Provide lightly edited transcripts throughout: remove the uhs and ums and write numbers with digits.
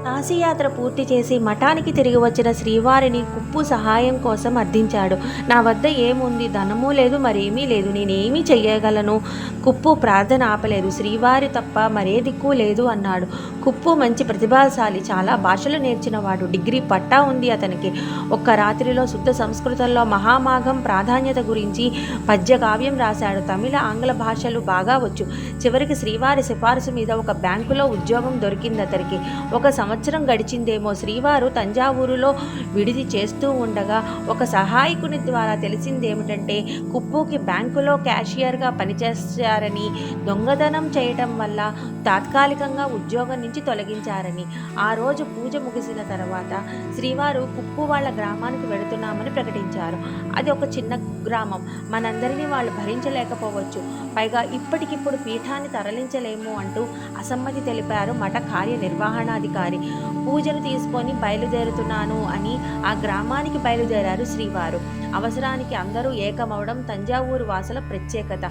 కాశీయాత్ర పూర్తి చేసి మఠానికి తిరిగి వచ్చిన శ్రీవారిని కుప్పు సహాయం కోసం అర్థించాడు. నా వద్ద ఏముంది? ధనము లేదు, మరేమీ లేదు. నేనేమీ చెయ్యగలను? కుప్పు ప్రార్థన ఆపలేదు. శ్రీవారి తప్ప మరే దిక్కు లేదు అన్నాడు. కుప్పు మంచి ప్రతిభాశాలి, చాలా భాషలు నేర్చినవాడు. డిగ్రీ పట్టా ఉంది అతనికి. ఒక్క రాత్రిలో శుద్ధ సంస్కృతంలో మహామాఘం ప్రాధాన్యత గురించి పద్య కావ్యం రాశాడు. తమిళ, ఆంగ్ల భాషలు బాగా వచ్చు. చివరికి శ్రీవారి సిఫారసు మీద ఒక బ్యాంకులో ఉద్యోగం దొరికింది అతనికి. ఒక సంవత్సరం గడిచిందేమో. శ్రీవారు తంజావూరులో విడిది చేస్తూ ఉండగా ఒక సహాయకుని ద్వారా తెలిసిందేమిటంటే కుప్పుకి బ్యాంకులో క్యాషియర్గా పనిచేస్తారని, దొంగతనం చేయటం వల్ల తాత్కాలికంగా ఉద్యోగం నుంచి తొలగించారని. ఆ రోజు పూజ ముగిసిన తర్వాత శ్రీవారు కుప్పు వాళ్ళ గ్రామానికి వెళుతున్నామని ప్రకటించారు. అది ఒక చిన్న గ్రామం. మనందరినీ వాళ్ళు భరించలేకపోవచ్చు. పైగా ఇప్పటికిప్పుడు పీఠాన్ని తరలించలేము అంటూ అసమ్మతి తెలిపారు మఠ కార్యనిర్వహణాధికారి. పూజను తీసుకొని బయలుదేరుతున్నాను అని ఆ గ్రామానికి బయలుదేరారు శ్రీవారు. అవసరానికి అందరూ ఏకమవడం తంజావూరు వాసుల ప్రత్యేకత.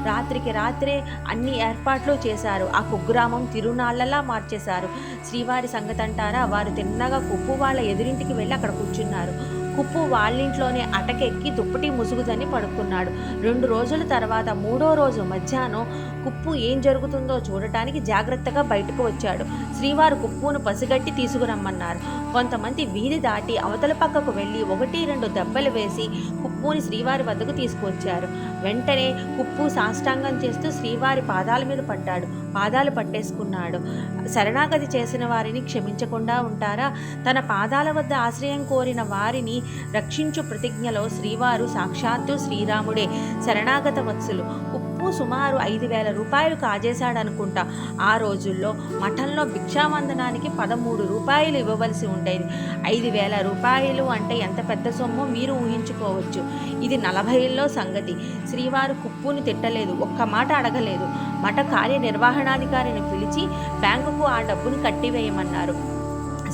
రాత్రికి రాత్రే అన్ని ఏర్పాట్లు చేశారు. ఆ కుగ్రామం తిరునాళ్లలా మార్చేశారు. శ్రీవారి సంగతంటారా, వారు తిన్నగా కుప్పు వాళ్ళ ఎదురింటికి వెళ్ళి అక్కడ కూర్చున్నారు. కుప్పు వాళ్ళింట్లోనే అటకెక్కి దుప్పటి ముసుగుదని పడుకున్నాడు. 2 రోజుల తర్వాత 3వ రోజు మధ్యాహ్నం కుప్పు ఏం జరుగుతుందో చూడటానికి జాగ్రత్తగా బయటకు వచ్చాడు. శ్రీవారు కుప్పును పసిగట్టి తీసుకురమ్మన్నారు. కొంతమంది వీధి దాటి అవతల పక్కకు వెళ్ళి 1-2 దెబ్బలు వేసి కుప్పుని శ్రీవారి వద్దకు తీసుకువచ్చారు. వెంటనే కుప్పు సాష్టాంగం చేస్తూ శ్రీవారి పాదాల మీద పడ్డాడు. పాదాలు పట్టేసుకున్నాడు. శరణాగతి చేసిన వారిని క్షమించకుండా ఉంటారా? తన పాదాల వద్ద ఆశ్రయం కోరిన వారిని రక్షించు ప్రతిజ్ఞలో శ్రీవారు సాక్షాత్తు శ్రీరాముడే. శరణాగత వత్సలు. కుప్పు సుమారు 5,000 రూపాయలు కాజేశాడనుకుంటా. ఆ రోజుల్లో మఠంలో భిక్షావందనానికి 13 రూపాయలు ఇవ్వవలసి ఉండేది. 5,000 రూపాయలు అంటే ఎంత పెద్ద సొమ్ము మీరు ఊహించుకోవచ్చు. ఇది 40ల్లో సంగతి. శ్రీవారు కుప్పుని తిట్టలేదు, ఒక్క మాట అడగలేదు. మఠ కార్యనిర్వహణాధికారిని పిలిచి బ్యాంకుకు ఆ డబ్బును కట్టివేయమన్నారు.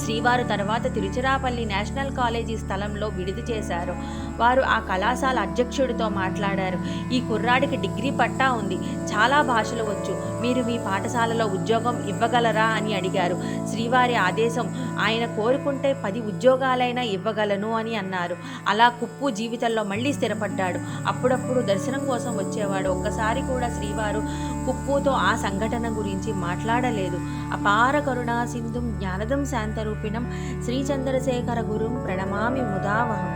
శ్రీవారు తర్వాత తిరుచిరాపల్లి నేషనల్ కాలేజీ స్థలంలో విడిది చేశారు. వారు ఆ కళాశాల అధ్యక్షుడితో మాట్లాడారు. ఈ కుర్రాడికి డిగ్రీ పట్టా ఉంది, చాలా భాషలు వచ్చు, మీరు మీ పాఠశాలలో ఉద్యోగం ఇవ్వగలరా అని అడిగారు. శ్రీవారి ఆదేశం, ఆయన కోరుకుంటే 10 ఉద్యోగాలైనా ఇవ్వగలను అని అన్నారు. అలా కుప్పు జీవితంలో మళ్ళీ స్థిరపడ్డాడు. అప్పుడప్పుడు దర్శనం కోసం వచ్చేవాడు. ఒక్కసారి కూడా శ్రీవారు కుప్పుతో ఆ సంఘటన గురించి మాట్లాడలేదు. అపార కరుణా సింధుం జ్ఞానదం శాంతరూపిణం శ్రీచంద్రశేఖర గురుం ప్రణమామి ముదావహం.